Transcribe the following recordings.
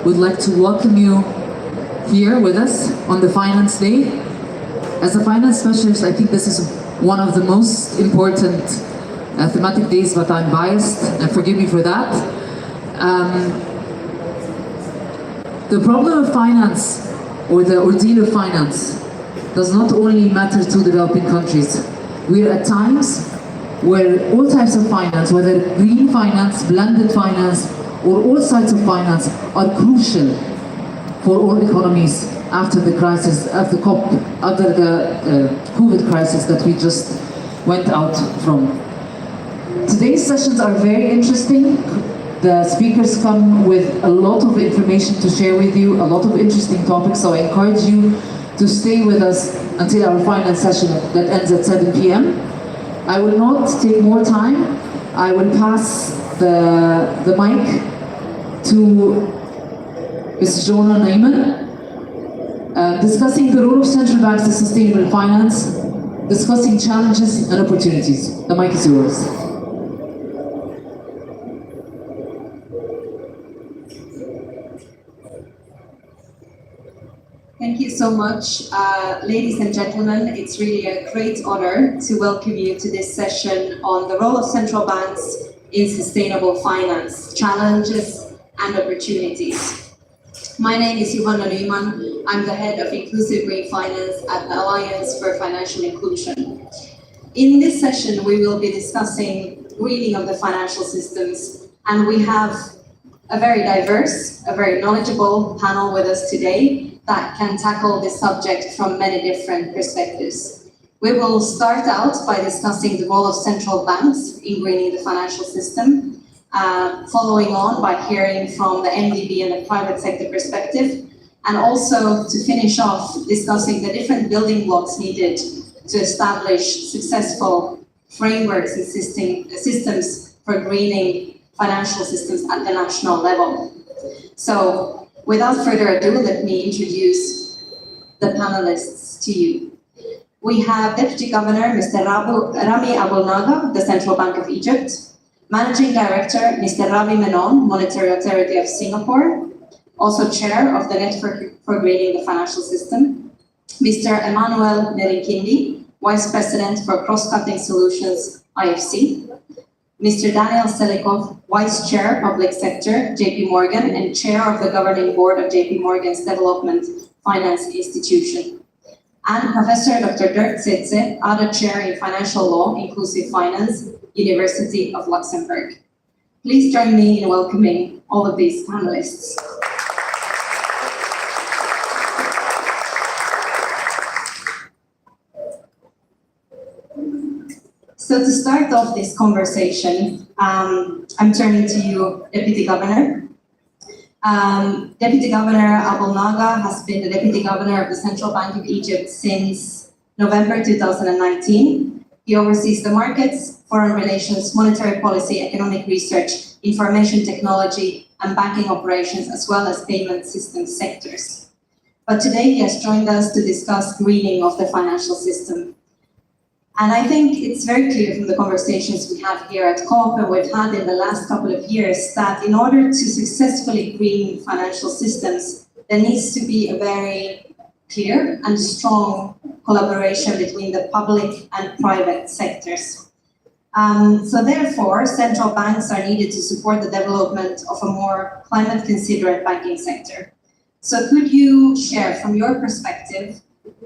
would like to welcome you here with us on the Finance Day. As a finance specialist, I think this is one of the most important thematic days, but I'm biased, and forgive me for that. The problem of finance, or the ordeal of finance, does not only matter to developing countries. We're at times where all types of finance, whether green finance, blended finance, or all sides of finance, are crucial for all economies after the crisis, after the COVID crisis that we just went out from. Today's sessions are very interesting. The speakers come with a lot of information to share with you, a lot of interesting topics, so I encourage you to stay with us until our final session that ends at 7 p.m. I will not take more time. I will pass the mic to Ms. Joanna Neyman, discussing the role of central banks in sustainable finance, discussing challenges and opportunities. The mic is yours. Thank you so much. Ladies and gentlemen, it's really a great honor to welcome you to this session on the role of central banks in sustainable finance, challenges and opportunities. My name is Johanna Neyman. I'm the head of Inclusive Green Finance at the Alliance for Financial Inclusion. In this session, we will be discussing greening of the financial systems, and we have a very diverse, a very knowledgeable panel with us today that can tackle this subject from many different perspectives. We will start out by discussing the role of central banks in greening the financial system, following on by hearing from the MDB and the private sector perspective, and also to finish off discussing the different building blocks needed to establish successful frameworks and systems for greening financial systems at the national level. So, without further ado, let me introduce the panelists to you. We have Deputy Governor Mr. Rami Abulnaga, the Central Bank of Egypt, Managing Director Mr. Ravi Menon, Monetary Authority of Singapore, also Chair of the Network for Greening the Financial System, Mr. Emmanuel Nerinkindi, Vice President for Cross-Cutting Solutions, IFC, Mr. Daniel Selikov, Vice Chair, Public Sector, JP Morgan, and Chair of the Governing Board of JP Morgan's Development Finance Institution. And Professor Dr. Dirk Zetze, other Chair in Financial Law, Inclusive Finance, University of Luxembourg. Please join me in welcoming all of these panelists. So to start off this conversation, I'm turning to you, Deputy Governor. Deputy Governor Abulnaga has been the Deputy Governor of the Central Bank of Egypt since November 2019. He oversees the markets, foreign relations, monetary policy, economic research, information technology, and banking operations, as well as payment system sectors. But today he has joined us to discuss greening of the financial system. And I think it's very clear from the conversations we have here at COP and we've had in the last couple of years that in order to successfully green financial systems, there needs to be a very clear and strong collaboration between the public and private sectors. So therefore, central banks are needed to support the development of a more climate-considerate banking sector. So could you share from your perspective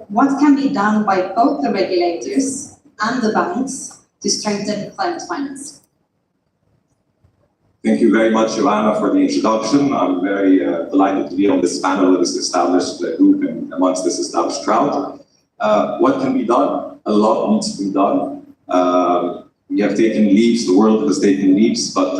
what can be done by both the regulators and the banks to strengthen climate finance? Thank you very much, Joanna, for the introduction. I'm very delighted to be on this panel with this established group and amongst this established crowd. What can be done? A lot needs to be done. We have taken leaps, the world has taken leaps, but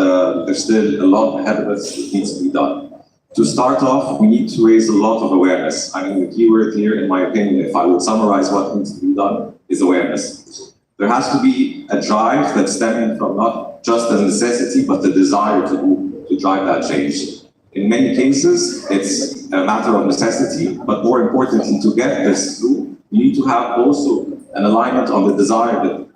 there's still a lot ahead of us that needs to be done. To start off, we need to raise a lot of awareness. I mean, the key word here, in my opinion, if I would summarize what needs to be done, is awareness. There has to be a drive that's stemming from not just a necessity, but the desire to drive that change. In many cases, it's a matter of necessity, but more importantly, to get this through, you need to have also an alignment on the desire that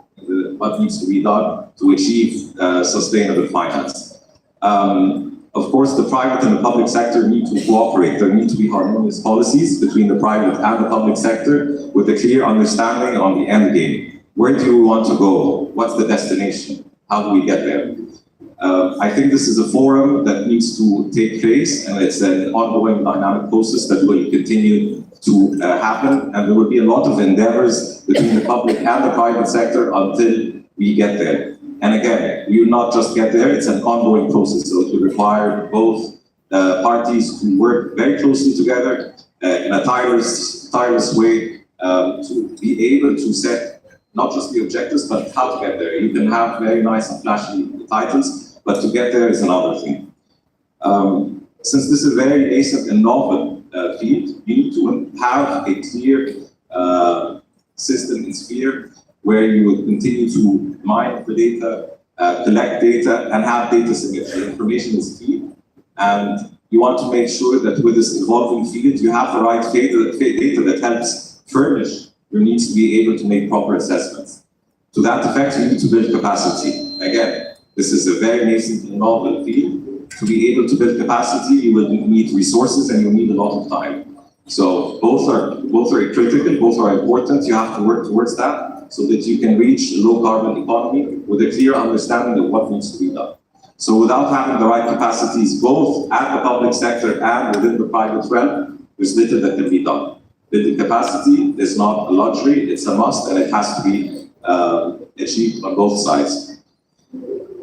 what needs to be done to achieve sustainable finance. A Of course, the private and the public sector need to cooperate. There need to be harmonious policies between the private and the public sector with a clear understanding on the end game. Where do we want to go? What's the destination? How do we get there? I think this is a forum that needs to take place, and it's an ongoing dynamic process that will continue to happen, and there will be a lot of endeavors between the public and the private sector until we get there. And again, we will not just get there, it's an ongoing process, so it will require both parties to work very closely together in a tireless way to be able to set not just the objectives, but how to get there. You can have very nice and flashy titles, but to get there is another thing. Since this is a very nascent and novel field, you need to have a clear system and sphere where you will continue to mine the data, collect data, and have data signature. Information is key, and you want to make sure that with this evolving field, you have the right data that helps furnish your needs to be able to make proper assessments. To that effect, you need to build capacity. Again, this is a very nascent and novel field. To be able to build capacity, you will need resources and you need a lot of time. So both are critical, both are important. You have to work towards that so that you can reach a low carbon economy with a clear understanding of what needs to be done. So without having the right capacities, both at the public sector and within the private realm, there's little that can be done. Building capacity is not a luxury, it's a must, and it has to be achieved on both sides.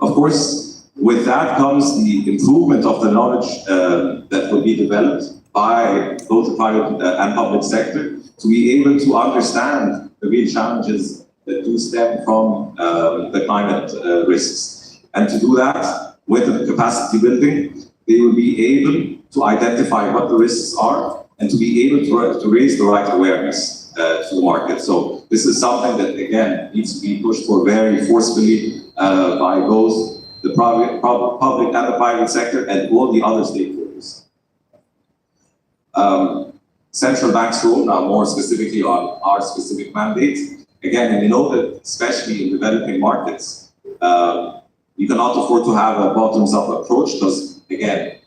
Of course, with that comes the improvement of the knowledge that will be developed by both the private and public sector to be able to understand the real challenges that do stem from the climate risks. And to do that, with the capacity building, they will be able to identify what the risks are and to be able to raise the right awareness to the market. So this is something that, again, needs to be pushed for very forcefully by both the public and the private sector and all the other stakeholders. Central bank's role, now more specifically on our specific mandate. Again, we know that especially in developing markets, you cannot afford to have a bottoms-up approach because, again,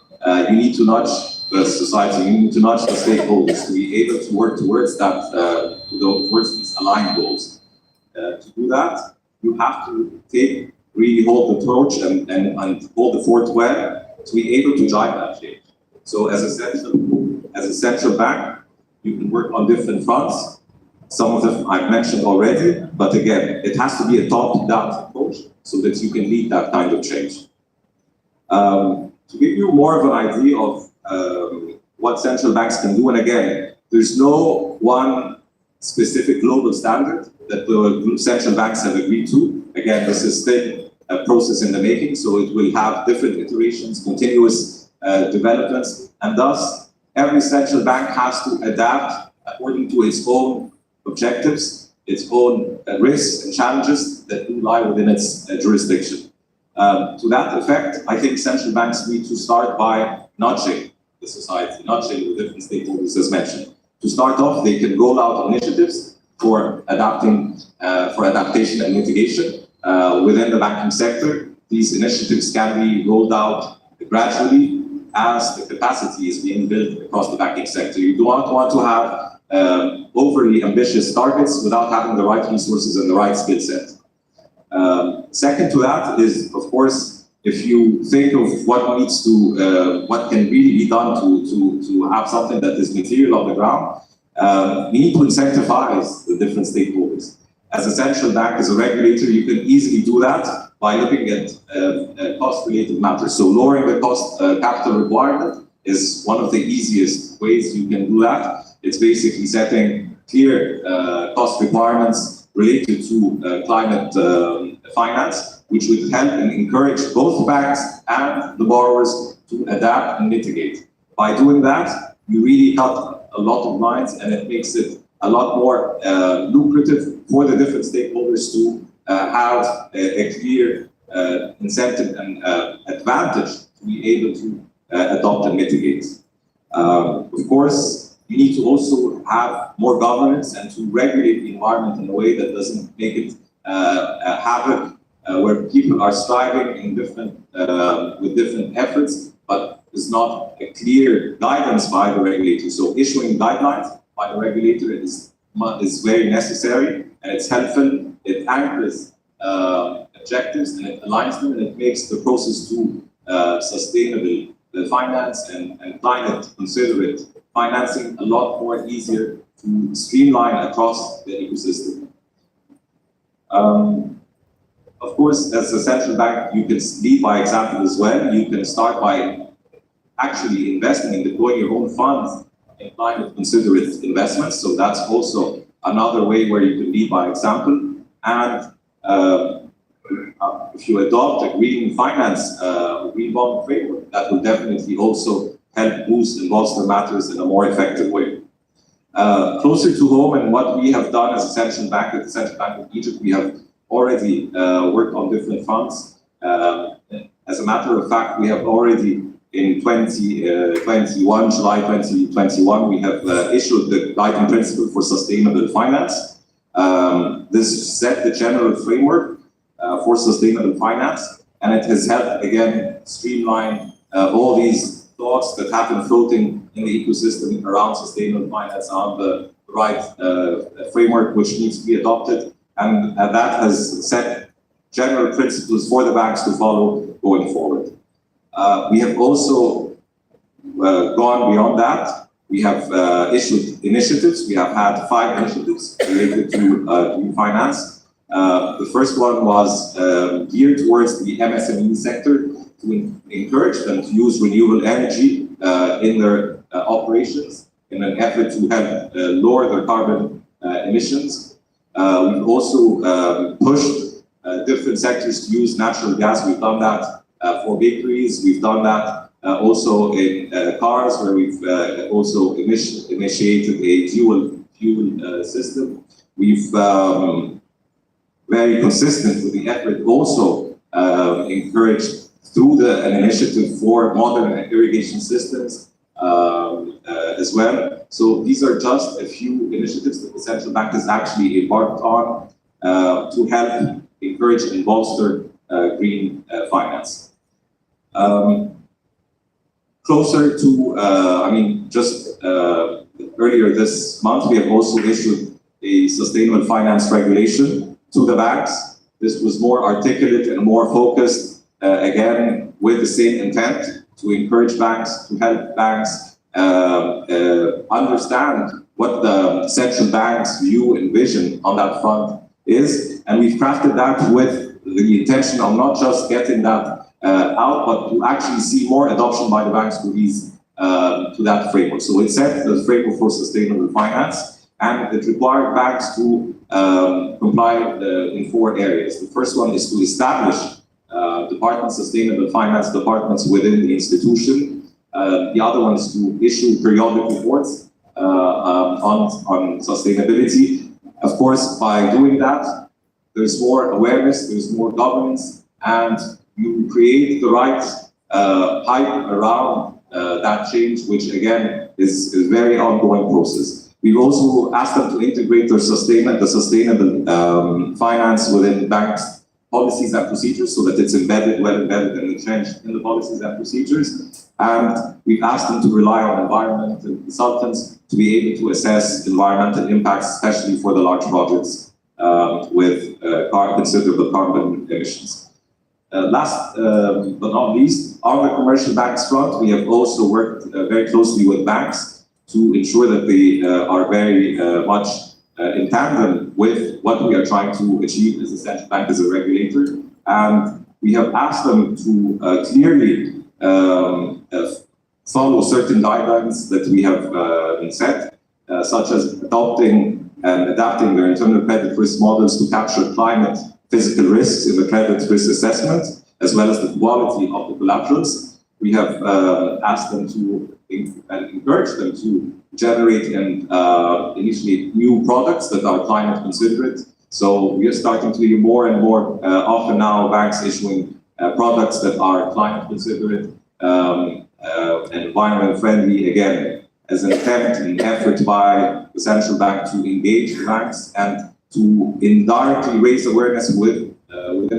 you need to nudge the society, you need to nudge the stakeholders to be able to work towards that, towards these aligned goals. To do that, you have to really hold the torch and hold the fort well to be able to drive that change. So as a central bank, you can work on different fronts. Some of them I've mentioned already, but again, it has to be a top-down approach so that you can lead that kind of change. To give you more of an idea of what central banks can do, and again, there's no one specific global standard that the central banks have agreed to. Again, this is still a process in the making, so it will have different iterations, continuous developments, and thus every central bank has to adapt according to its own objectives, its own risks and challenges that do lie within its jurisdiction. To that effect, I think central banks need to start by nudging the society, nudging the different stakeholders as mentioned. To start off, they can roll out initiatives for adaptation and mitigation within the banking sector. These initiatives can be rolled out gradually as the capacity is being built across the banking sector. You do not want to have overly ambitious targets without having the right resources and the right skill set. Second to that is, of course, if you think of what needs to, what can really be done to have something that is material on the ground, we need to incentivize the different stakeholders. As a central bank, as a regulator, you can easily do that by looking at cost-related matters. So lowering the cost capital requirement is one of the easiest ways you can do that. It's basically setting clear cost requirements related to climate finance, which would help and encourage both banks and the borrowers to adapt and mitigate. By doing that, you really cut a lot of lines, and it makes it a lot more lucrative for the different stakeholders to have a clear incentive and advantage to be able to adopt and mitigate. Of course, you need to also have more governance and to regulate the environment in a way that doesn't make it havoc, where people are striving in different with different efforts but there's not a clear guidance by the regulator. So issuing guidelines by the regulator is very necessary, and it's helpful. It anchors objectives and it aligns them, and it makes the process to sustainable finance and climate considerate financing a lot more easier to streamline across the ecosystem. Of course, as a central bank, you can lead by example as well. You can start by actually investing and deploying your own funds in climate considerate investments. So that's also another way where you can lead by example. And if you adopt a green finance, green bond framework, that will definitely also help boost and bolster matters in a more effective way. Closer to home, and what we have done as a central bank at the Central Bank of Egypt, we have already worked on different fronts. As a matter of fact, we have already in 2021, July 2021, we have issued the guiding principle for sustainable finance. This set the general framework for sustainable finance, and it has helped again streamline all these thoughts that have been floating in the ecosystem around sustainable finance on the right framework which needs to be adopted, and that has set general principles for the banks to follow going forward. We have also gone beyond that. We have issued initiatives. We have had 5 initiatives related to green finance. The first one was geared towards the MSME sector to encourage them to use renewable energy in their operations in an effort to help lower their carbon emissions. We've also pushed different sectors to use natural gas. We've done that for bakeries. We've done that also in cars, where we've also initiated a dual fuel system. We've very consistent with the effort also encouraged through an initiative for modern irrigation systems as well. So these are just a few initiatives that the central bank has actually embarked on to help encourage and bolster green finance. Closer to, just earlier this month, we have also issued a sustainable finance regulation to the banks. This was more articulate and more focused, again, with the same intent to encourage banks, to help banks understand what the central bank's view and vision on that front is. And we've crafted that with the intention of not just getting that out, but to actually see more adoption by the banks to these to that framework. So it set the framework for sustainable finance, and it required banks to comply in 4 areas. The first one is to establish sustainable finance departments within the institution. The other one is to issue periodic reports on sustainability. Of course, by doing that, there's more awareness, there's more governance, and you create the right hype around that change, which again is a very ongoing process. We've also asked them to integrate the sustainable finance within banks' policies and procedures, so that it's well embedded and entrenched in the policies and procedures. And we've asked them to rely on environmental consultants to be able to assess environmental impacts, especially for the large projects with considerable carbon emissions. Last but not least, on the commercial banks front, we have also worked very closely with banks to ensure that they are very much in tandem with what we are trying to achieve as a central bank, as a regulator. And we have asked them to clearly follow certain guidelines that we have set, such as adopting and adapting their internal credit risk models to capture climate physical risks in the credit risk assessment, as well as the quality of the collaterals. We have asked them to and encourage them to generate and initiate new products that are climate considerate. So we are starting to hear more and more often now banks issuing products that are climate considerate and environment friendly, again, as an attempt and effort by the central bank to engage the banks and to indirectly raise awareness within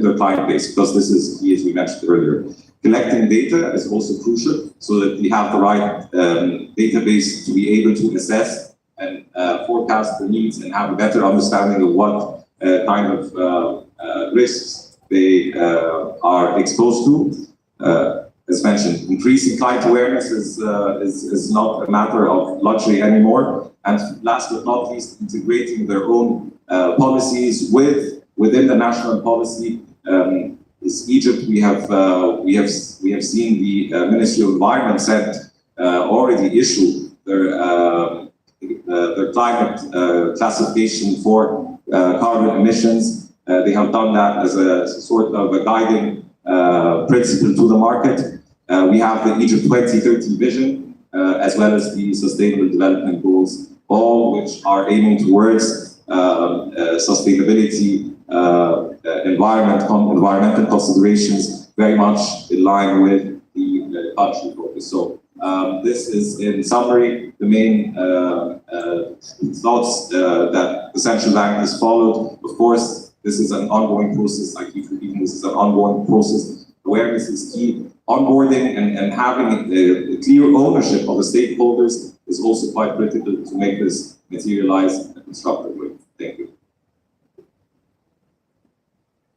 their client base, because this is key, as we mentioned earlier. Collecting data is also crucial so that we have the right database to be able to assess and forecast the needs and have a better understanding of what kind of risks they are exposed to. As mentioned, increasing client awareness is not a matter of luxury anymore. And last but not least, integrating their own policies within the national policy. Egypt, we have seen the Ministry of Environment said already issued their climate classification for carbon emissions. They have done that as a sort of a guiding principle to the market. We have the Egypt 2030 vision, as well as the Sustainable Development Goals, all which are aiming towards sustainability, environmental considerations, very much in line with the country focus. So this is, in summary, the main thoughts that the central bank has followed. Of course, this is an ongoing process. I keep repeating, this is an ongoing process. Awareness is key. Onboarding and having a clear ownership of the stakeholders is also quite critical to make this materialize in a constructive way. Thank you.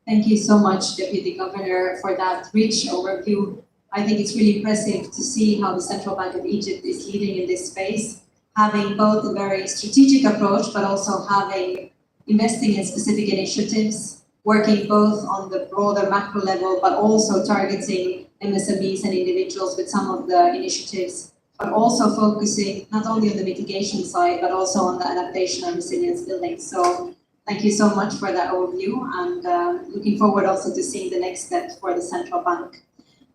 Thank you so much, Deputy Governor, for that rich overview. I think it's really impressive to see how the Central Bank of Egypt is leading in this space, having both a very strategic approach, but also investing in specific initiatives, working both on the broader macro level, but also targeting MSMEs and individuals with some of the initiatives, but also focusing not only on the mitigation side, but also on the adaptation and resilience building. So thank you so much for that overview, and looking forward also to seeing the next steps for the central bank.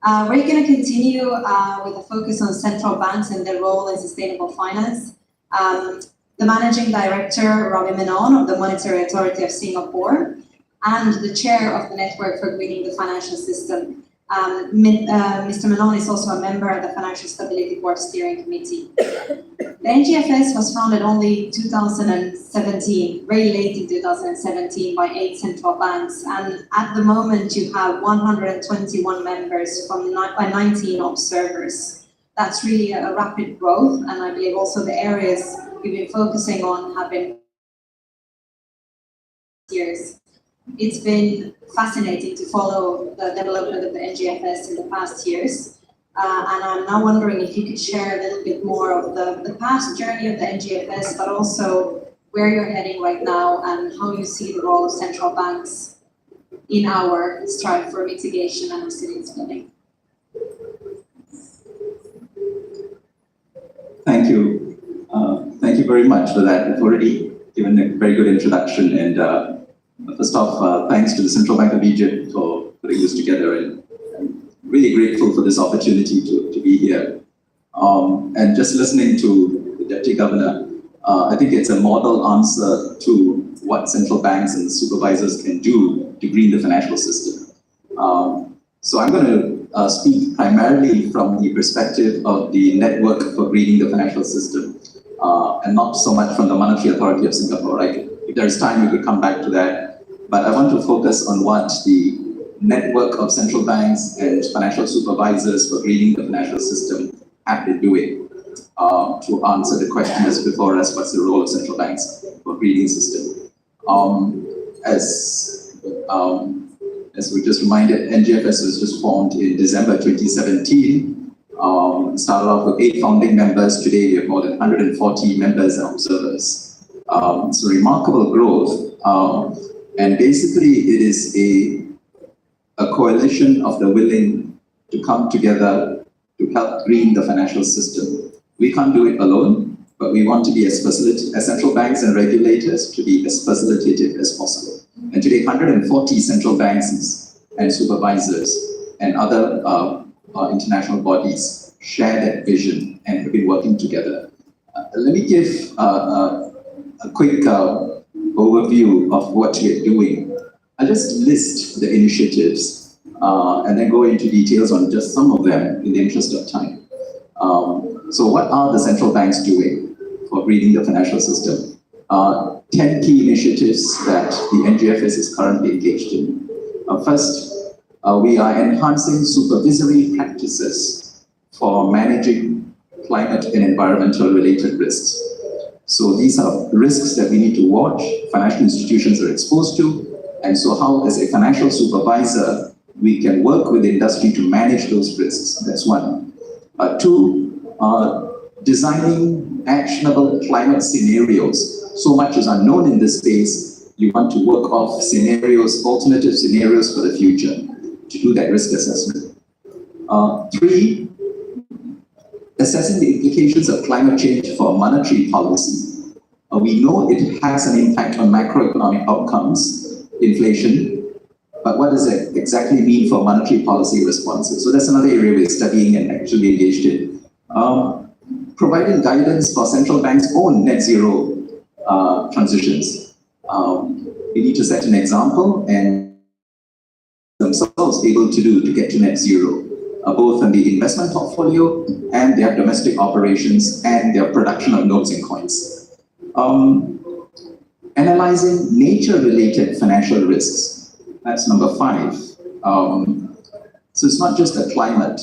We're going to continue with a focus on central banks and their role in sustainable finance. The Managing Director, Ravi Menon of the Monetary Authority of Singapore, and the Chair of the Network for Greening the Financial System. Mr. Menon is also a member of the Financial Stability Board Steering Committee. The NGFS was founded only 2017, very late in 2017, by 8 central banks, and at the moment you have 121 members from 19 observers. That's really a rapid growth, and I believe also the areas we've been focusing on have been years. It's been fascinating to follow the development of the NGFS in the past years. And I'm now wondering if you could share a little bit more of the past journey of the NGFS, but also where you're heading right now and how you see the role of central banks in our strive for mitigation and resilience building. Thank you. Thank you very much for that. You've already given a very good introduction, and first off, thanks to the Central Bank of Egypt for putting this together, and I'm really grateful for this opportunity to be here. And just listening to the Deputy Governor, I think it's a model answer to what central banks and supervisors can do to green the financial system. So I'm going to speak primarily from the perspective of the Network for Greening the Financial System, and not so much from the Monetary Authority of Singapore. If there's time, we could come back to that. But I want to focus on what the network of central banks and financial supervisors for greening the financial system have been doing to answer the question as before us, what's the role of central banks for greening the system? As we just reminded, NGFS was just formed in December 2017. Started off with 8 founding members. Today we have more than 140 members and observers. It's a remarkable growth. And basically, it is a coalition of the willing to come together to help green the financial system. We can't do it alone, but we want to be as central banks and regulators to be as facilitative as possible. And today, 140 central banks and supervisors and other international bodies share that vision and have been working together. Let me give a quick overview of what we're doing. I'll just list the initiatives and then go into details on just some of them in the interest of time. So what are the central banks doing for greening the financial system? 10 key initiatives that the NGFS is currently engaged in. First, We are enhancing supervisory practices for managing climate and environmental related risks. So these are risks that we need to watch, financial institutions are exposed to, and so how, as a financial supervisor, we can work with industry to manage those risks. That's one. Two, designing actionable climate scenarios. So much is unknown in this space. You want to work off scenarios, alternative scenarios for the future to do that risk assessment. Three, assessing the implications of climate change for monetary policy. We know it has an impact on macroeconomic outcomes, inflation, but what does it exactly mean for monetary policy responses? So that's another area we're studying and actually engaged in. Providing guidance for central banks' own net zero transitions. We need to set an example and themselves able to do to get to net zero, both on the investment portfolio and their domestic operations and their production of notes and coins. Analyzing nature-related financial risks. That's number 5. So it's not just the climate.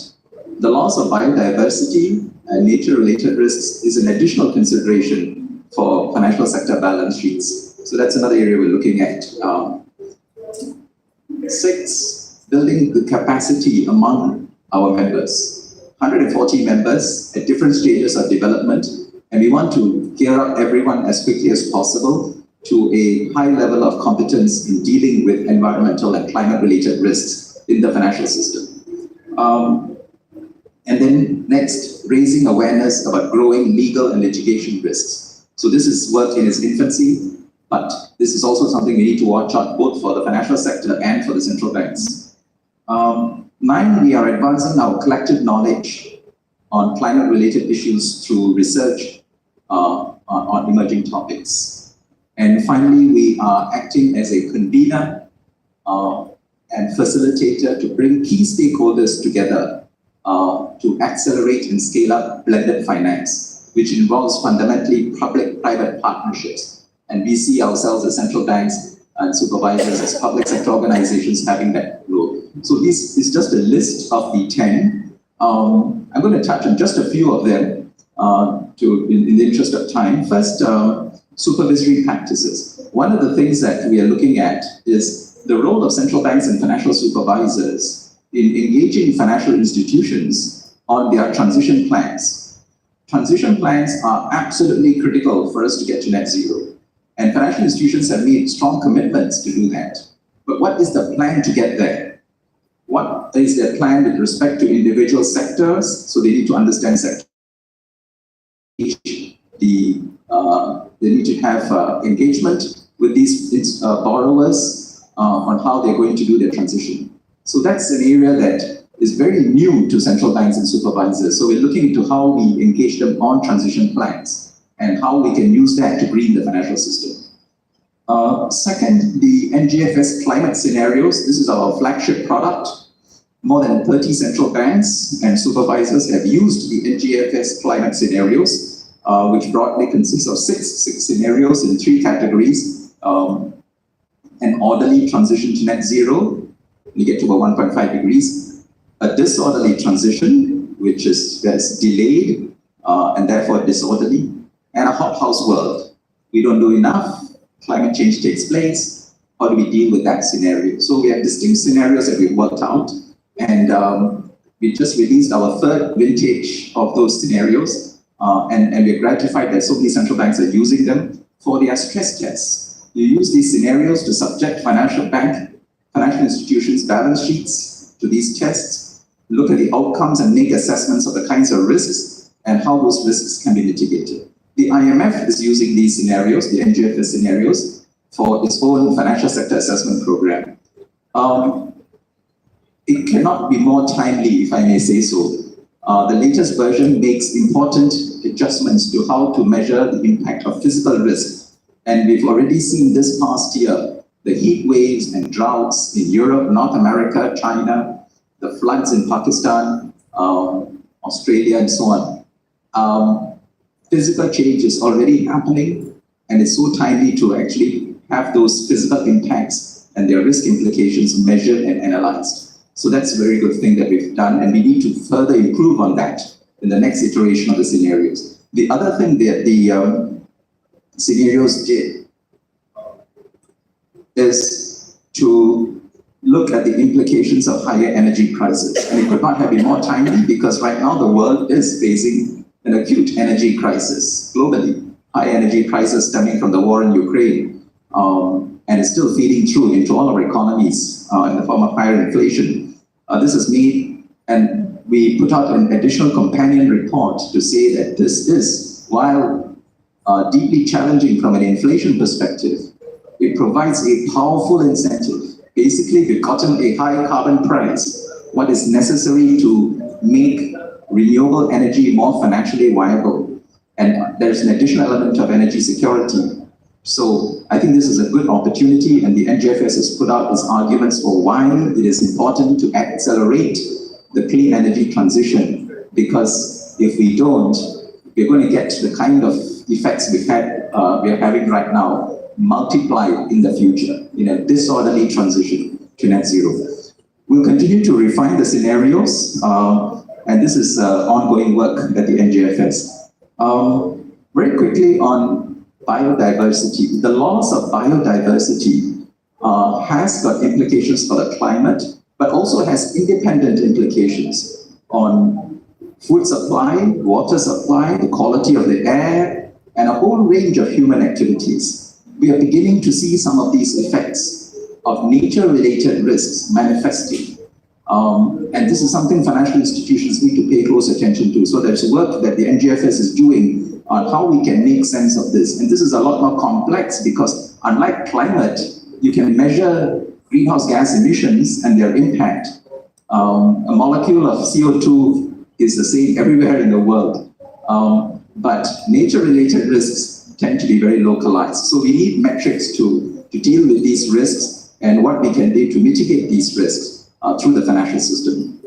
The loss of biodiversity and nature-related risks is an additional consideration for financial sector balance sheets. So that's another area we're looking at. 6, building the capacity among our members. 140 members at different stages of development, and we want to gear up everyone as quickly as possible to a high level of competence in dealing with environmental and climate-related risks in the financial system. And then next, raising awareness about growing legal and litigation risks. So this is work in its infancy, but this is also something we need to watch out both for the financial sector and for the central banks. 9, we are advancing our collective knowledge on climate-related issues through research on emerging topics. And finally, we are acting as a convener and facilitator to bring key stakeholders together to accelerate and scale up blended finance, which involves fundamentally public-private partnerships. And we see ourselves as central banks and supervisors as public sector organizations having that role. So this is just a list of the 10. I'm going to touch on just a few of them in the interest of time. First, supervisory practices. One of the things that we are looking at is the role of central banks and financial supervisors in engaging financial institutions on their transition plans. Transition plans are absolutely critical for us to get to net zero. And financial institutions have made strong commitments to do that. But what is the plan to get there? What is their plan with respect to individual sectors? So they need to understand sector. They need to have engagement with these borrowers on how they're going to do their transition. So that's an area that is very new to central banks and supervisors. So we're looking into how we engage them on transition plans and how we can use that to green the financial system. Second, the NGFS climate scenarios. This is our flagship product. More than 30 central banks and supervisors have used the NGFS climate scenarios, which broadly consists of six scenarios in 3 categories. An orderly transition to net zero, you get to about 1.5 degrees. A disorderly transition, which is delayed and therefore disorderly. And a hothouse world. We don't do enough, climate change takes place. How do we deal with that scenario? So we have distinct scenarios that we've worked out. And we just released our 3rd vintage of those scenarios. And we're gratified that so many central banks are using them for their stress tests. You use these scenarios to subject financial institutions' balance sheets to these tests, look at the outcomes and make assessments of the kinds of risks and how those risks can be mitigated. The IMF is using these scenarios, the NGFS scenarios, for its own financial sector assessment program. It cannot be more timely, if I may say so. The latest version makes important adjustments to how to measure the impact of physical risk. And we've already seen this past year, the heat waves and droughts in Europe, North America, China, the floods in Pakistan, Australia, and so on. Physical change is already happening, and it's so timely to actually have those physical impacts and their risk implications measured and analyzed. So that's a very good thing that we've done, and we need to further improve on that in the next iteration of the scenarios. The other thing that the scenarios did is to look at the implications of higher energy prices. And it could not have been more timely because right now the world is facing an acute energy crisis globally. High energy prices stemming from the war in Ukraine, and it's still feeding through into all our economies in the form of higher inflation. This is made, and we put out an additional companion report to say that this is, while deeply challenging from an inflation perspective, it provides a powerful incentive. Basically, we've gotten a high carbon price. What is necessary to make renewable energy more financially viable? And there's an additional element of energy security. So I think this is a good opportunity, and the NGFS has put out its arguments for why it is important to accelerate the clean energy transition, because if we don't, we're going to get the kind of effects we are having right now multiplied in the future in a disorderly transition to net zero. We'll continue to refine the scenarios, and this is ongoing work at the NGFS. Very quickly on biodiversity. The loss of biodiversity has got implications for the climate, but also has independent implications on food supply, water supply, the quality of the air, and a whole range of human activities. We are beginning to see some of these effects of nature-related risks manifesting. And this is something financial institutions need to pay close attention to. So there's work that the NGFS is doing on how we can make sense of this. And this is a lot more complex because unlike climate, you can measure greenhouse gas emissions and their impact. A molecule of CO2 is the same everywhere in the world. But nature-related risks tend to be very localized. So we need metrics to deal with these risks and what we can do to mitigate these risks through the financial system.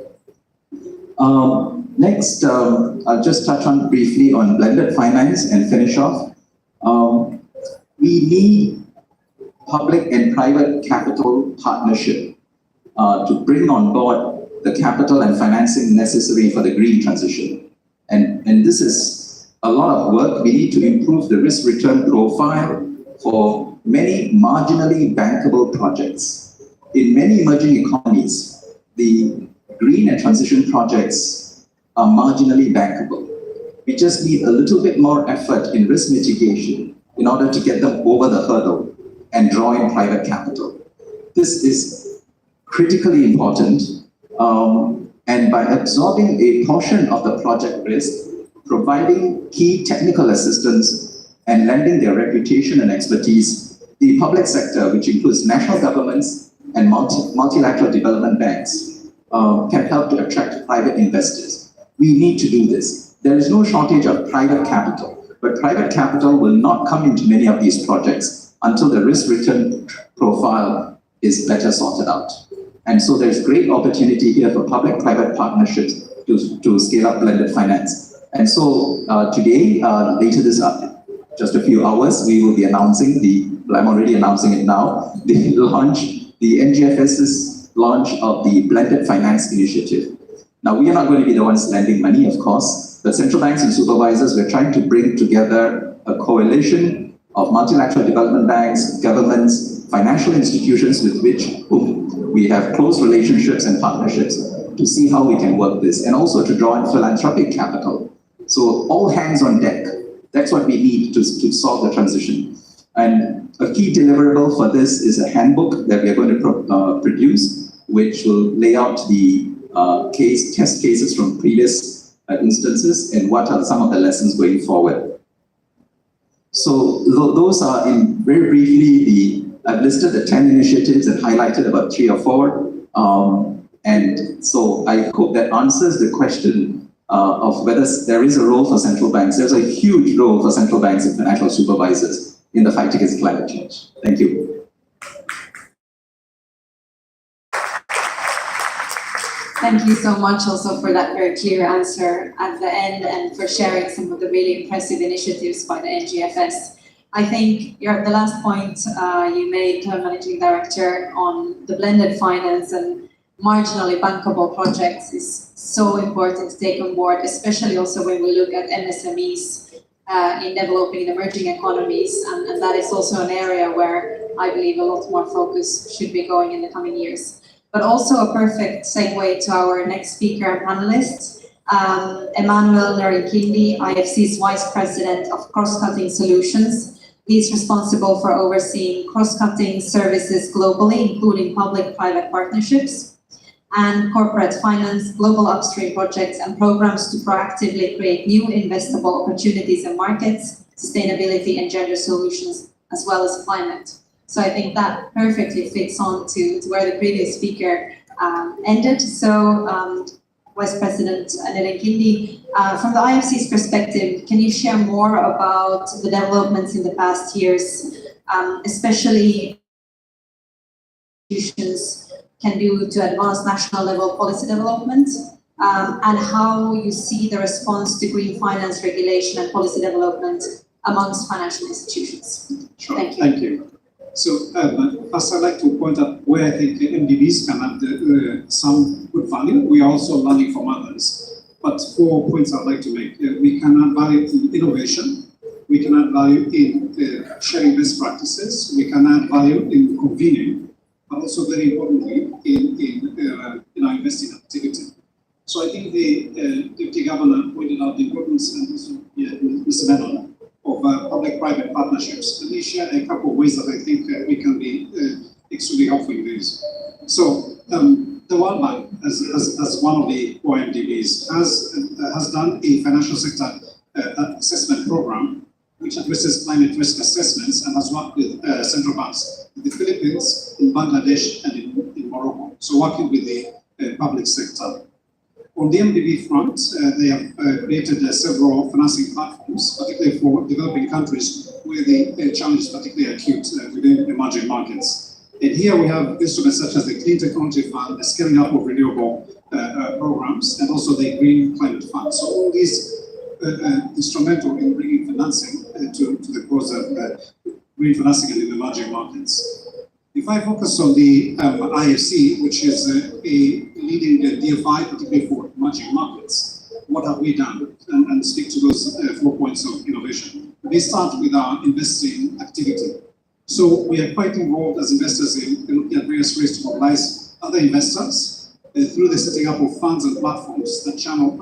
Next, I'll just touch on briefly on blended finance and finish off. We need public and private capital partnership to bring on board the capital and financing necessary for the green transition. And this is a lot of work. We need to improve the risk-return profile for many marginally bankable projects. In many emerging economies, the green and transition projects are marginally bankable. We just need a little bit more effort in risk mitigation in order to get them over the hurdle and draw in private capital. This is critically important, and by absorbing a portion of the project risk, providing key technical assistance and lending their reputation and expertise, the public sector, which includes national governments and multilateral development banks, can help to attract private investors. We need to do this. There is no shortage of private capital, but private capital will not come into many of these projects until the risk-return profile is better sorted out. And so there's great opportunity here for public-private partnerships to scale up blended finance. And so today, later this just a few hours, we will be announcing I'm already announcing it now, the NGFS's launch of the Blended Finance Initiative. Now, we are not going to be the ones lending money, of course, but central banks and supervisors, we're trying to bring together a coalition of multilateral development banks, governments, financial institutions with whom we have close relationships and partnerships to see how we can work this, and also to draw in philanthropic capital. So all hands on deck. That's what we need to solve the transition. And a key deliverable for this is a handbook that we are going to produce, which will lay out the test cases from previous instances and what are some of the lessons going forward. So those are, very briefly, I've listed the 10 initiatives and highlighted about 3 or 4. And so I hope that answers the question of whether there is a role for central banks. There's a huge role for central banks and financial supervisors in the fight against climate change. Thank you. Thank you so much also for that very clear answer at the end and for sharing some of the really impressive initiatives by the NGFS. I think the last point you made, Managing Director, on the blended finance and marginally bankable projects is so important to take on board, especially also when we look at MSMEs in developing and emerging economies, and that is also an area where I believe a lot more focus should be going in the coming years. But also a perfect segue to our next speaker and panelist, Emmanuel Narinkindi, IFC's Vice President of Cross-Cutting Solutions. He's responsible for overseeing cross-cutting services globally, including public-private partnerships and corporate finance, global upstream projects and programs to proactively create new investable opportunities and markets, sustainability and gender solutions, as well as climate. So I think that perfectly fits on to where the previous speaker ended. So Vice President Narinkindi, from the IFC's perspective, can you share more about the developments in the past years, especially institutions can do to advance national level policy development, and how you see the response to green finance regulation and policy development amongst financial institutions? Sure. Thank you. Thank you. So first I'd like to point out where I think MDBs can add some good value. We are also learning from others. But 4 points I'd like to make. We can add value in innovation. We can add value in sharing best practices. We can add value in convening, but also very importantly in our investing activity. So I think the Deputy Governor pointed out the importance, and also Mr. Menon, of public-private partnerships. Let me share a couple of ways that I think we can be extremely helpful in this. So the World Bank, as one of the OMDBs, has done a financial sector assessment program which addresses climate risk assessments and has worked with central banks in the Philippines, in Bangladesh, and in Morocco. So working with the public sector. On the MDB front, they have created several financing platforms, particularly for developing countries where the challenge is particularly acute within emerging markets. And here we have instruments such as the Clean Technology Fund, the scaling up of renewable programs, and also the Green Climate Fund. So all these instrumental in bringing financing to the cause of green financing in the emerging markets. If I focus on the IFC, which is a leading DFI, particularly for emerging markets, what have we done? And stick to those 4 points of innovation. We start with our investing activity. So we are quite involved as investors in looking at various ways to mobilize other investors through the setting up of funds and platforms that channel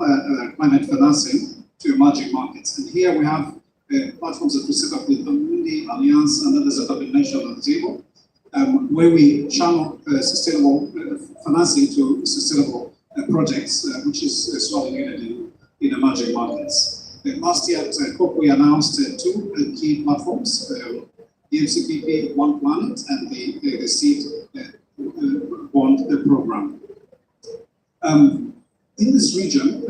climate financing to emerging markets. And here we have platforms that we set up with Amundi, Allianz, and others that have been mentioned on the table, where we channel sustainable financing to sustainable projects, which is sorely needed in emerging markets. Last year at COP, we announced 2 key platforms, the MCPP One Planet and the Seed Bond Program. In this region,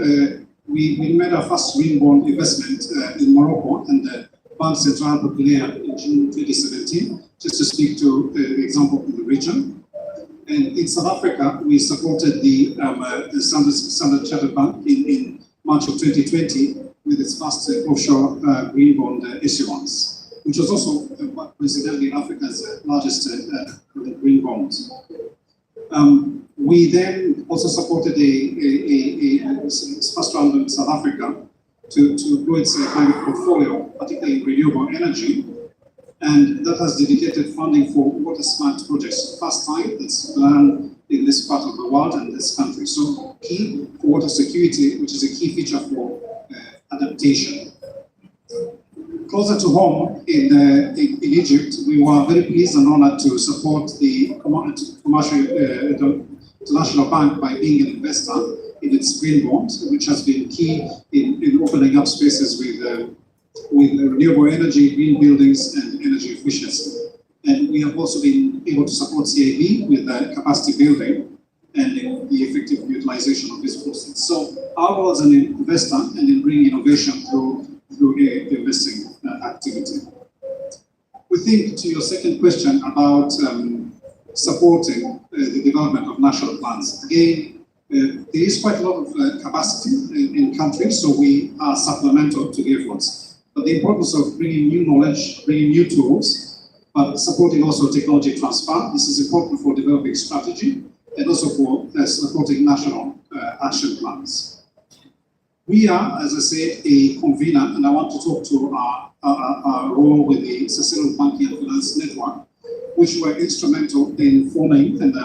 we made our first green bond investment in Morocco and Banque Centrale Populaire in June 2017, just to speak to the example in the region. And in South Africa, we supported the Standard Chartered Bank in March of 2020 with its first offshore green bond issuance, which was also coincidentally Africa's largest green bond. We then also supported a first round in South Africa to grow its climate portfolio, particularly in renewable energy, and that has dedicated funding for water smart projects. First time that's done in this part of the world and this country. So key for water security, which is a key feature for adaptation. Closer to home in Egypt, we were very pleased and honored to support the Commercial International Bank by being an investor in its green bond, which has been key in opening up spaces with renewable energy, green buildings, and energy efficiency. And we have also been able to support CIB with capacity building and the effective utilization of these proceeds. So our role as an investor and in bringing innovation through investing activity. We think to your second question about supporting the development of national plans. Again, there is quite a lot of capacity in countries, so we are supplemental to the efforts. But the importance of bringing new knowledge, bringing new tools, but supporting also technology transfer. This is important for developing strategy and also for supporting national action plans. We are, as I said, a convener, and I want to talk to our role with the Sustainable Banking and Finance Network, which were instrumental in forming and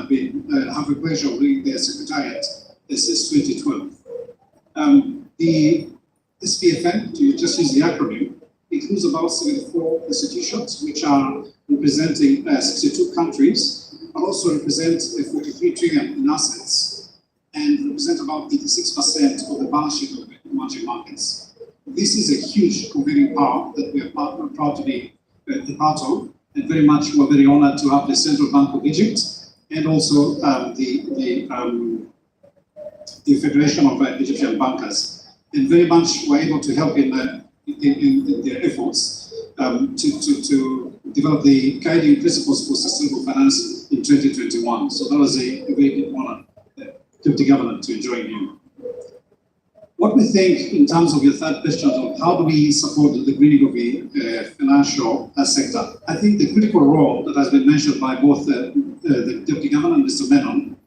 have a pleasure of leading their secretariat since 2012. The SPFN, to just use the acronym, includes about 74 institutions, which are representing 62 countries, but also represent 43 trillion in assets and represent about 86% of the balance sheet of emerging markets. This is a huge convening power that we are proud to be a part of, and we're very honored to have the Central Bank of Egypt and also the Federation of Egyptian Bankers, and very much were able to help in their efforts to develop the guiding principles for sustainable finance in 2021. So that was a very good honor, Deputy Governor, to join you. What we think in terms of your third question of how do we support the greening of the financial sector, I think the critical role that has been mentioned by both the Deputy Governor and Mr. Menon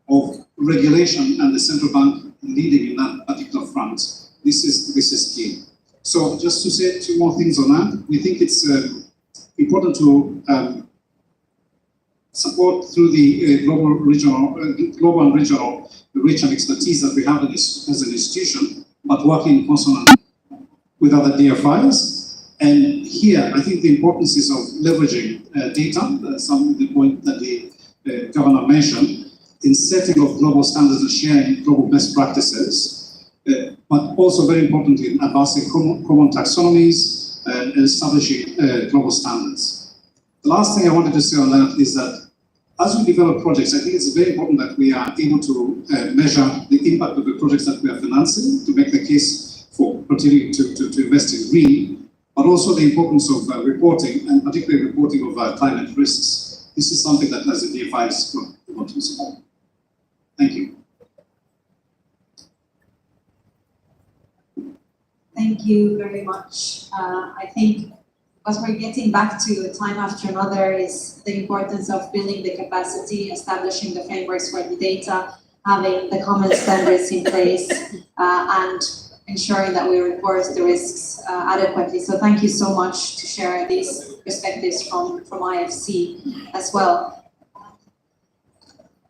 of regulation and the central bank leading in that particular front, this is key. So just to say two more things on that, we think it's important to support through the global and regional reach and expertise that we have as an institution, but working in consonant with other DFIs. And here, I think the importance is of leveraging data, some of the point that the governor mentioned, in setting of global standards and sharing global best practices, but also very importantly, in advancing common taxonomies and establishing global standards. The last thing I wanted to say on that is that as we develop projects, I think it's very important that we are able to measure the impact of the projects that we are financing to make the case for continuing to invest in green, but also the importance of reporting, and particularly reporting of climate risks. This is something that as a DFIs want to support. Thank you. Thank you very much. I think what we're getting back to time after another is the importance of building the capacity, establishing the frameworks for the data, having the common standards in place, and ensuring that we report the risks adequately. So thank you so much to share these perspectives from IFC as well.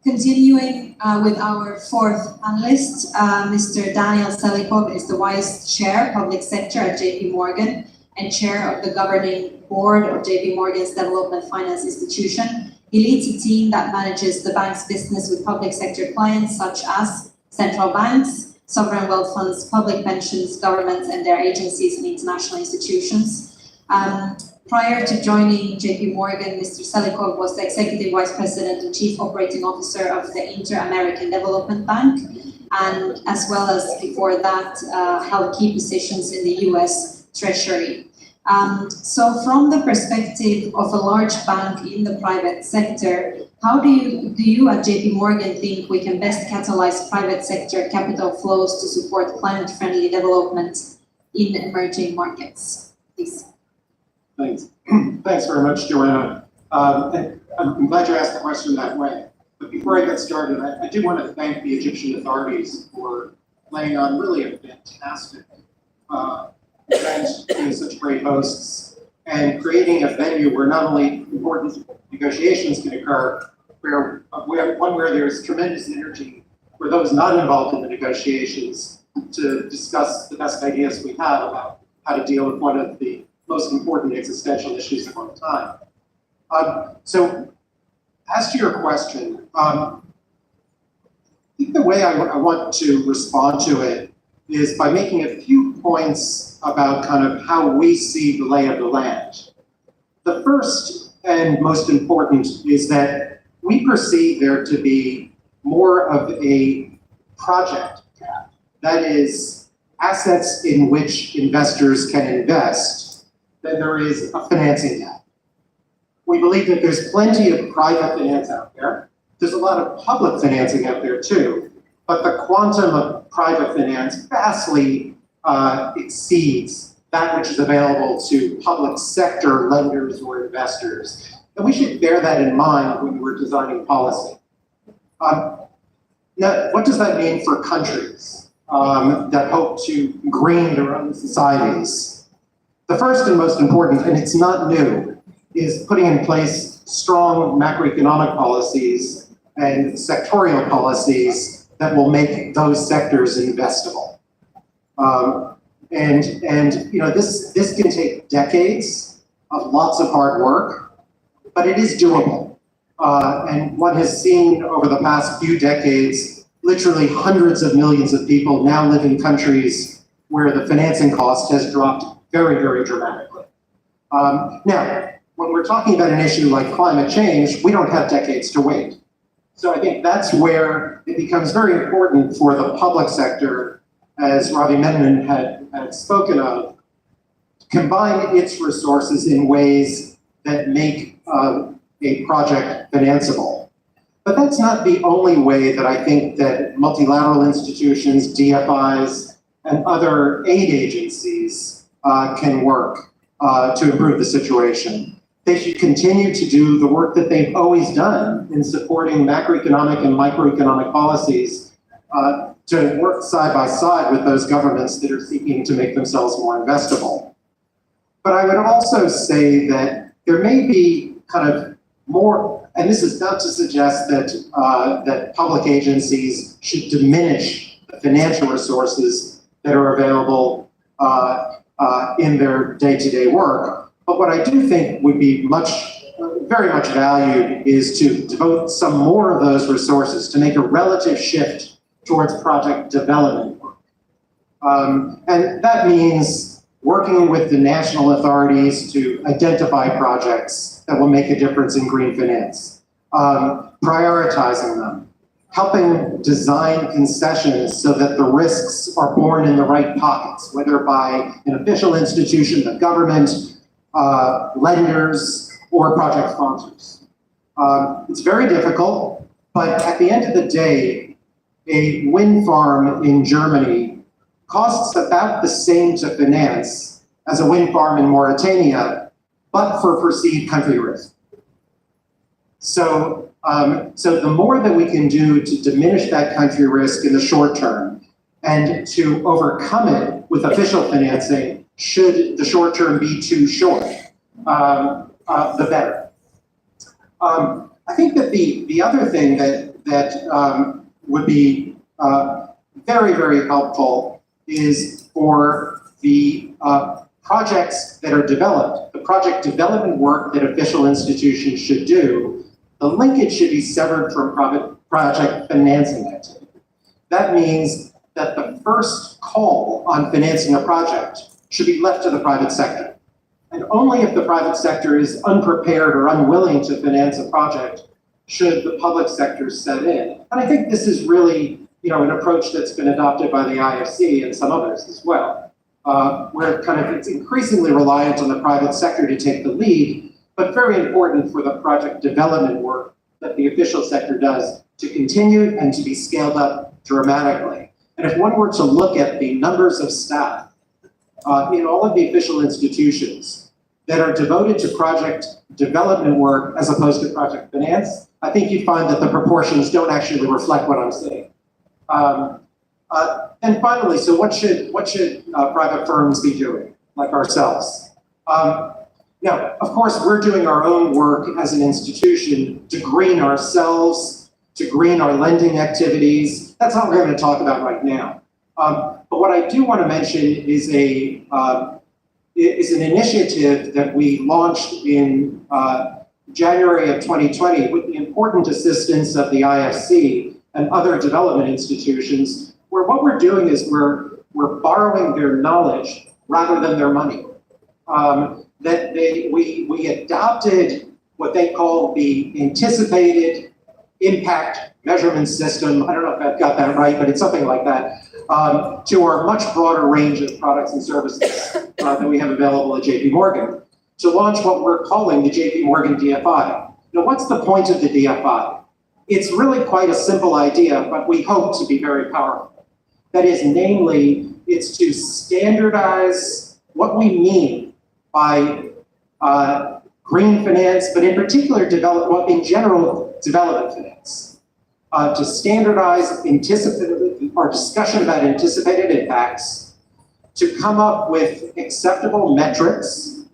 Continuing with our fourth panelist, Mr. Daniel Selikov is the Vice Chair, Public Sector at JP Morgan and Chair of the Governing Board of JP Morgan's Development Finance Institution. He leads a team that manages the bank's business with public sector clients such as central banks, sovereign wealth funds, public pensions, governments and their agencies and international institutions. Prior to joining JP Morgan, Mr. Selikov was the Executive Vice President and Chief Operating Officer of the Inter-American Development Bank, and as well as before that, held key positions in the US Treasury. So from the perspective of a large bank in the private sector, how do you at JP Morgan think we can best catalyze private sector capital flows to support climate-friendly development in emerging markets? Please. Thanks. Thanks very much, Joanna. And I'm glad you asked the question that way. But before I get started, I do want to thank the Egyptian authorities for laying on really a fantastic event, being such great hosts, and creating a venue where not only important negotiations can occur, one where there's tremendous energy for those not involved in the negotiations to discuss the best ideas we have about how to deal with one of the most important existential issues of our time. So, as to your question, I think the way I want to respond to it is by making a few points about kind of how we see the lay of the land. The first and most important is that we perceive there to be more of a project gap, that is, assets in which investors can invest, than there is a financing gap. We believe that there's plenty of private finance out there. There's a lot of public financing out there too, but the quantum of private finance vastly exceeds that which is available to public sector lenders or investors. And we should bear that in mind when we're designing policy. Now, what does that mean for countries that hope to green their own societies? The first and most important, and it's not new, is putting in place strong macroeconomic policies and sectorial policies that will make those sectors investable. And this can take decades of lots of hard work, but it is doable. And one has seen over the past few decades, literally hundreds of millions of people now live in countries where the financing cost has dropped very, very dramatically. Now, when we're talking about an issue like climate change, we don't have decades to wait. So I think that's where it becomes very important for the public sector, as Ravi Menon had spoken of, to combine its resources in ways that make a project financeable. But that's not the only way that I think that multilateral institutions, DFIs, and other aid agencies can work to improve the situation. They should continue to do the work that they've always done in supporting macroeconomic and microeconomic policies to work side by side with those governments that are seeking to make themselves more investable. But I would also say that there may be kind of more, and this is not to suggest that that public agencies should diminish the financial resources that are available in their day-to-day work. But what I do think would be very much valued is to devote some more of those resources to make a relative shift towards project development work. And that means working with the national authorities to identify projects that will make a difference in green finance, prioritizing them, helping design concessions so that the risks are borne in the right pockets, whether by an official institution, the government, lenders, or project sponsors. It's very difficult, but at the end of the day, a wind farm in Germany costs about the same to finance as a wind farm in Mauritania, but for perceived country risk. So the more that we can do to diminish that country risk in the short term and to overcome it with official financing, should the short term be too short, the better. I think that the other thing that would be very, very helpful is for the projects that are developed, the project development work that official institutions should do, the linkage should be severed from project financing activity. That means that the first call on financing a project should be left to the private sector. And only if the private sector is unprepared or unwilling to finance a project should the public sector set in. And I think this is really, an approach that's been adopted by the IFC and some others as well, where it's increasingly reliant on the private sector to take the lead, but very important for the project development work that the official sector does to continue and to be scaled up dramatically. And if one were to look at the numbers of staff in all of the official institutions that are devoted to project development work as opposed to project finance, I think you find that the proportions don't actually reflect what I'm saying. And finally, so what should private firms be doing, like ourselves? Now, of course, we're doing our own work as an institution to green ourselves, to green our lending activities. That's not what we're going to talk about right now. But what I do want to mention is an initiative that we launched in January of 2020 with the important assistance of the IFC and other development institutions, where what we're doing is we're borrowing their knowledge rather than their money. We adopted what they call the anticipated impact measurement system. I don't know if I've got that right, but it's something like that, to our much broader range of products and services that we have available at JP Morgan, to launch what we're calling the JP Morgan DFI. Now, what's the point of the DFI? It's really quite a simple idea, but we hope to be very powerful. That is, namely, it's to standardize what we mean by green finance, but in particular, development finance. to standardize our discussion about anticipated impacts, to come up with acceptable metrics,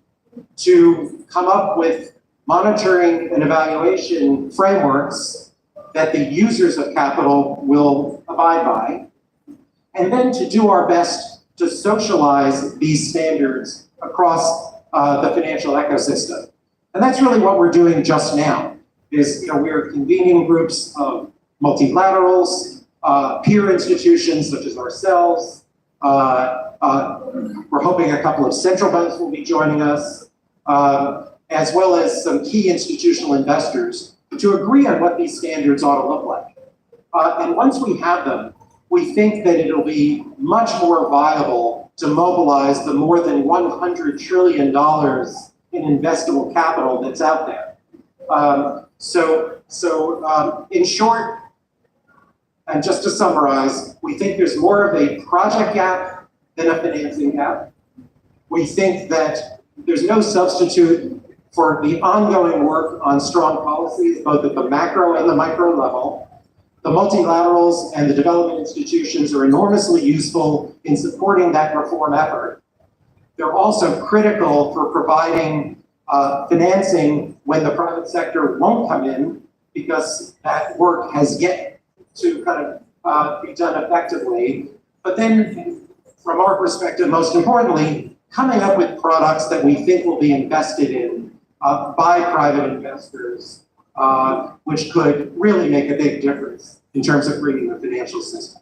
to come up with monitoring and evaluation frameworks that the users of capital will abide by, and then to do our best to socialize these standards across the financial ecosystem. And that's really what we're doing just now, is we're convening groups of multilaterals, peer institutions such as ourselves. We're hoping a couple of central banks will be joining us, as well as some key institutional investors to agree on what these standards ought to look like. And once we have them, we think that it'll be much more viable to mobilize the more than $100 trillion in investable capital that's out there. In short, and just to summarize, we think there's more of a project gap than a financing gap. We think that there's no substitute for the ongoing work on strong policies, both at the macro and the micro level. The multilaterals and the development institutions are enormously useful in supporting that reform effort. They're also critical for providing financing when the private sector won't come in, because that work has yet to kind of be done effectively. But then, from our perspective, most importantly, coming up with products that we think will be invested in by private investors, which could really make a big difference in terms of bringing the financial system.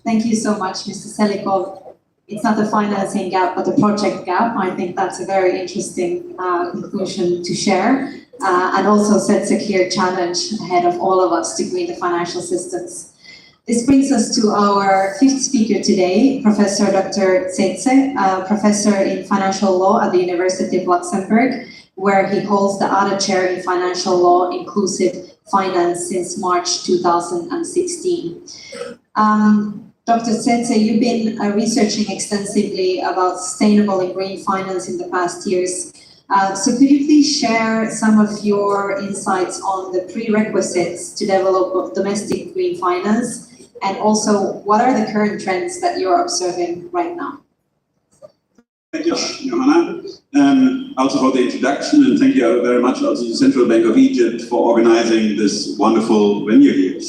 Thank you so much, Mr. Selikov. It's not the financing gap, but the project gap. I think that's a very interesting conclusion to share, and also sets a clear challenge ahead of all of us to green the financial systems. This brings us to our fifth speaker today, Professor Dr. Zece, professor in financial law at the University of Luxembourg, where he holds the other chair in financial law, inclusive finance since March 2016. Dr. Zece, you've been researching extensively about sustainable and green finance in the past years. So could you please share some of your insights on the prerequisites to develop domestic green finance? And also, what are the current trends that you're observing right now? Thank you, Johanna, also for the introduction, and thank you very much also to the Central Bank of Egypt for organizing this wonderful venue here.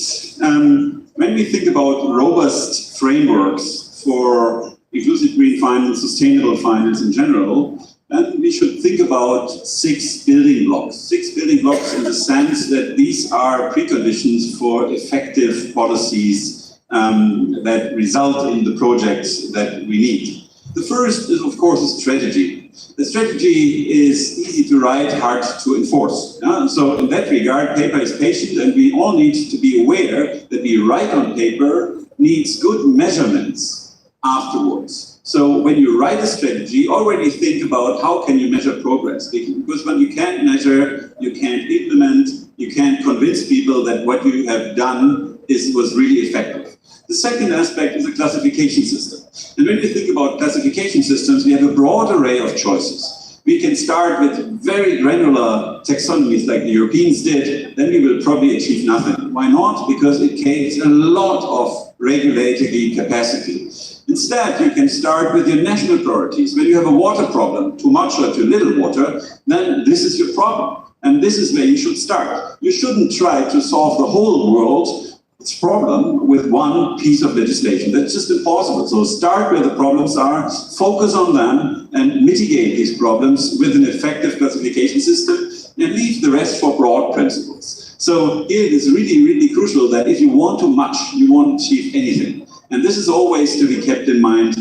When we think about robust frameworks for inclusive green finance, sustainable finance in general, then we should think about 6 building blocks. 6 building blocks in the sense that these are preconditions for effective policies that result in the projects that we need. The first is, of course, a strategy. The strategy is easy to write, hard to enforce. So in that regard, paper is patient, and we all need to be aware that we write on paper needs good measurements afterwards. So when you write a strategy, already think about how can you measure progress, because when you can't measure, you can't implement, you can't convince people that what you have done was really effective. The second aspect is a classification system. And when you think about classification systems, we have a broad array of choices. We can start with very granular taxonomies like the Europeans did, then we will probably achieve nothing. Why not? Because it takes a lot of regulatory capacity. Instead, you can start with your national priorities. When you have a water problem, too much or too little water, then this is your problem. And this is where you should start. You shouldn't try to solve the whole world's problem with one piece of legislation. That's just impossible. So start where the problems are, focus on them, and mitigate these problems with an effective classification system, and leave the rest for broad principles. So here it is really, really crucial that if you want too much, you won't achieve anything. And this is always to be kept in mind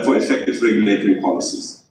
for effective regulatory policies.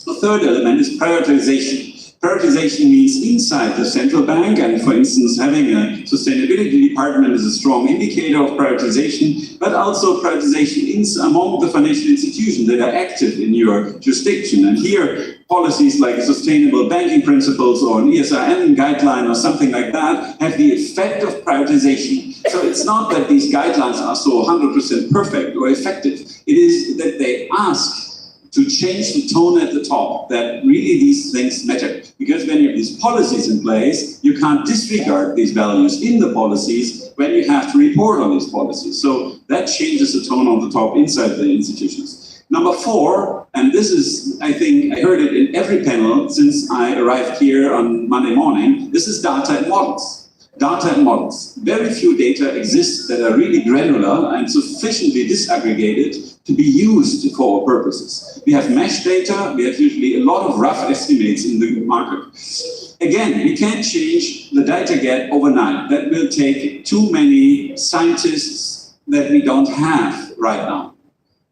The third element is prioritization. Prioritization means inside the central bank, and for instance, having a sustainability department is a strong indicator of prioritization, but also prioritization among the financial institutions that are active in your jurisdiction. And here, policies like sustainable banking principles or an ESRM guideline or something like that have the effect of prioritization. So it's not that these guidelines are so 100% perfect or effective. It is that they ask to change the tone at the top, that really these things matter. Because when you have these policies in place, you can't disregard these values in the policies when you have to report on these policies. So that changes the tone on the top inside the institutions. Number 4, and this is, I think, I heard it in every panel since I arrived here on Monday morning, this is data and models. Data and models. Very few data exist that are really granular and sufficiently disaggregated to be used for our purposes. We have mesh data, we have usually a lot of rough estimates in the market. Again, we can't change the data gap overnight. That will take too many scientists that we don't have right now.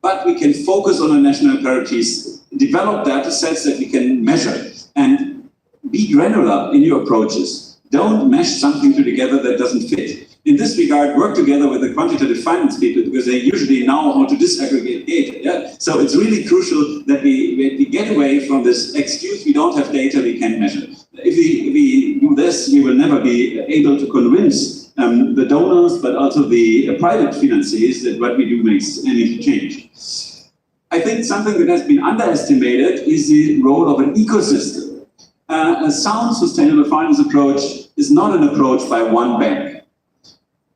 But we can focus on our national priorities, develop data sets that we can measure, and be granular in your approaches. Don't mesh something together that doesn't fit. In this regard, work together with the quantitative finance people because they usually know how to disaggregate data. Yeah? So it's really crucial that we get away from this excuse, we don't have data, we can't measure. If we do this, we will never be able to convince the donors, but also the private financiers that what we do makes any change. I think something that has been underestimated is the role of an ecosystem. A sound sustainable finance approach is not an approach by one bank.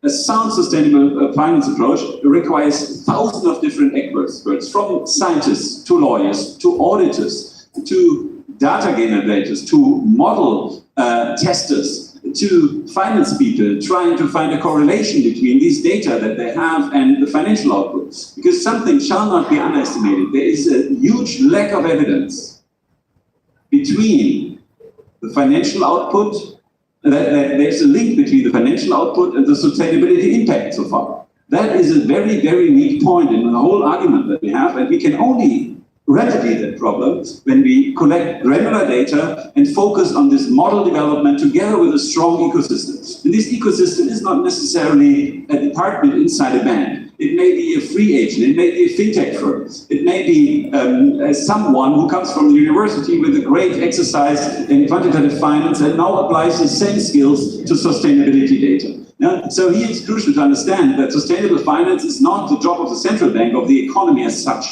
A sound sustainable finance approach requires thousands of different experts, from scientists to lawyers to auditors to data generators to model testers to finance people trying to find a correlation between these data that they have and the financial output. Because something shall not be underestimated. There is a huge lack of evidence between the financial output, there's a link between the financial output and the sustainability impact so far. That is a very, very weak point in the whole argument that we have, and we can only remedy that problem when we collect granular data and focus on this model development together with a strong ecosystem. And this ecosystem is not necessarily a department inside a bank. It may be a free agent, it may be a fintech firm, it may be someone who comes from the university with a great exercise in quantitative finance and now applies the same skills to sustainability data. Yeah? So here it's crucial to understand that sustainable finance is not the job of the central bank, of the economy as such.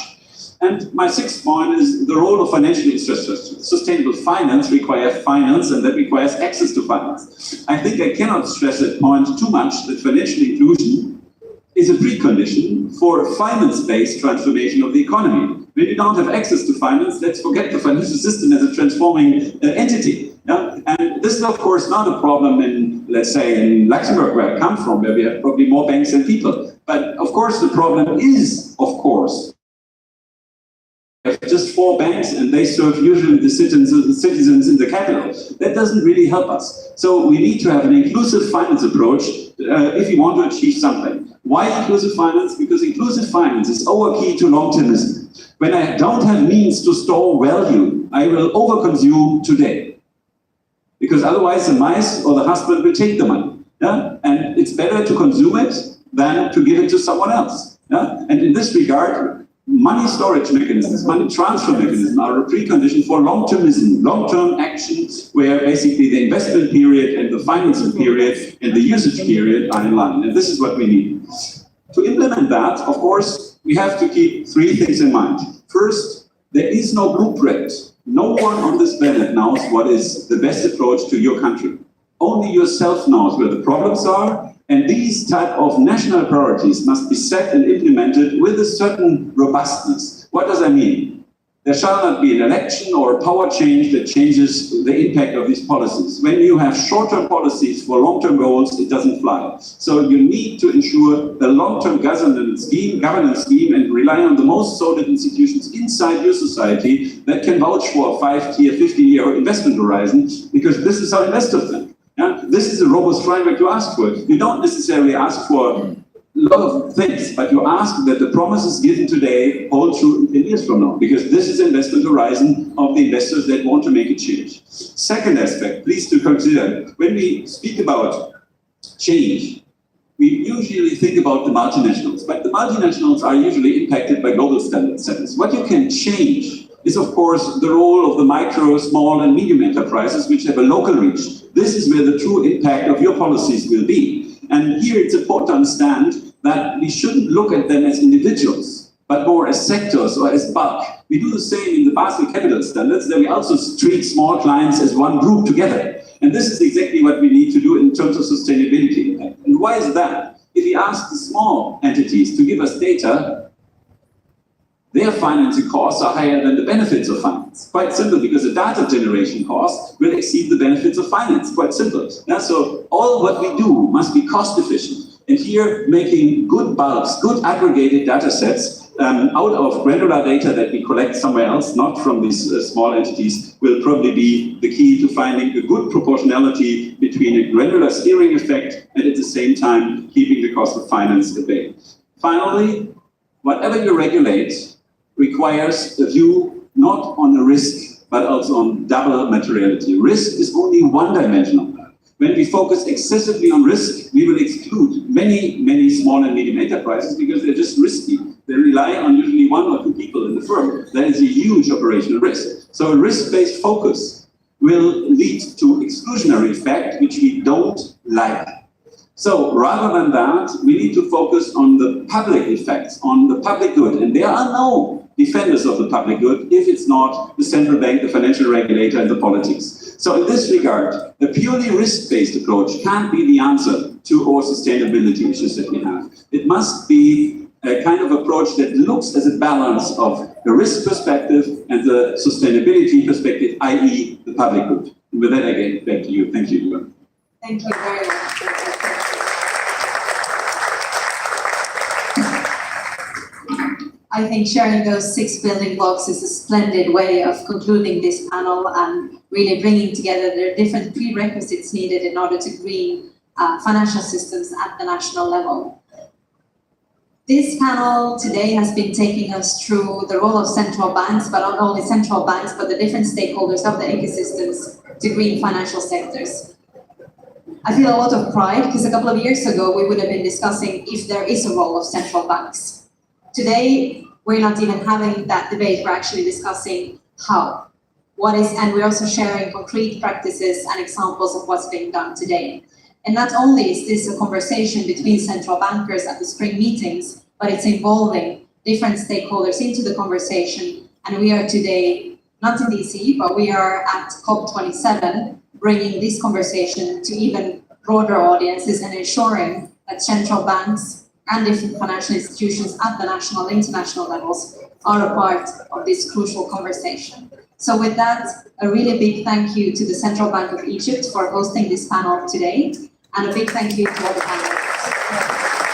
And my 6th point is the role of financial infrastructure. Sustainable finance requires finance, and that requires access to finance. I think I cannot stress that point too much, that financial inclusion is a precondition for finance-based transformation of the economy. When you don't have access to finance, let's forget the financial system as a transforming entity. Yeah? And this is, of course, not a problem in, let's say, in Luxembourg, where I come from, where we have probably more banks than people. But, of course, the problem is, of course, just 4 banks and they serve usually the citizens in the capital. That doesn't really help us. So we need to have an inclusive finance approach if we want to achieve something. Why inclusive finance? Because inclusive finance is our key to long-termism. When I don't have means to store value, I will overconsume today. Because otherwise the mice or the husband will take the money. Yeah? And it's better to consume it than to give it to someone else. Yeah? And in this regard, money storage mechanisms, money transfer mechanisms are a precondition for long-termism, long-term actions where basically the investment period and the financing period and the usage period are in line. And this is what we need. To implement that, of course, we have to keep 3 things in mind. First, there is no blueprint. No one on this planet knows what is the best approach to your country. Only yourself knows where the problems are. And these type of national priorities must be set and implemented with a certain robustness. What does that mean? There shall not be an election or a power change that changes the impact of these policies. When you have short-term policies for long-term goals, it doesn't fly. So you need to ensure the long-term governance scheme and rely on the most solid institutions inside your society that can vouch for a 5-year, 50-year investment horizon, because this is how investors think. Yeah? This is a robust framework you ask for. You don't necessarily ask for a lot of things, but you ask that the promises given today hold true in 10 years from now, because this is investment horizon of the investors that want to make a change. Second aspect, please to consider, when we speak about change, we usually think about the multinationals, but the multinationals are usually impacted by global standard settings. What you can change is, of course, the role of the micro, small, and medium enterprises, which have a local reach. This is where the true impact of your policies will be. And here it's important to understand that we shouldn't look at them as individuals. but more as sectors or as bulk. We do the same in the Basel Capital Standards, that we also treat small clients as one group together. And this is exactly what we need to do in terms of sustainability impact. And why is that? If we ask the small entities to give us data, their financing costs are higher than the benefits of finance. Quite simple, because the data generation cost will exceed the benefits of finance. Quite simple. Yeah, so all what we do must be cost efficient. And here, making good bulks, good aggregated data sets out of granular data that we collect somewhere else, not from these small entities, will probably be the key to finding a good proportionality between a granular steering effect and at the same time keeping the cost of finance at bay. Finally, whatever you regulate requires a view not on the risk, but also on double materiality. Risk is only one dimension of that. When we focus excessively on risk, we will exclude many small and medium enterprises because they're just risky. They rely on usually one or two people in the firm. That is a huge operational risk. So a risk-based focus will lead to exclusionary effect, which we don't like. So rather than that, we need to focus on the public effects, on the public good. And there are no defenders of the public good if it's not the central bank, the financial regulator, and the politics. So in this regard, a purely risk-based approach can't be the answer to all sustainability issues that we have. It must be a kind of approach that looks as a balance of the risk perspective and the sustainability perspective, i.e. the public good. And with that, again, back to you. Thank you, Joanna. Thank you very much. I think sharing those 6 building blocks is a splendid way of concluding this panel and really bringing together the different prerequisites needed in order to green financial systems at the national level. This panel today has been taking us through the role of central banks, but not only central banks, but the different stakeholders of the ecosystems to green financial sectors. I feel a lot of pride because a couple of years ago we would have been discussing if there is a role of central banks. Today, we're not even having that debate, we're actually discussing how. And we're also sharing concrete practices and examples of what's being done today. And not only is this a conversation between central bankers at the spring meetings, but it's involving different stakeholders into the conversation. And we are today, not in DC, but we are at COP27, bringing this conversation to even broader audiences and ensuring that central banks and different financial institutions at the national and international levels are a part of this crucial conversation. So with that, a really big thank you to the Central Bank of Egypt for hosting this panel today, and a big thank you to all the panelists.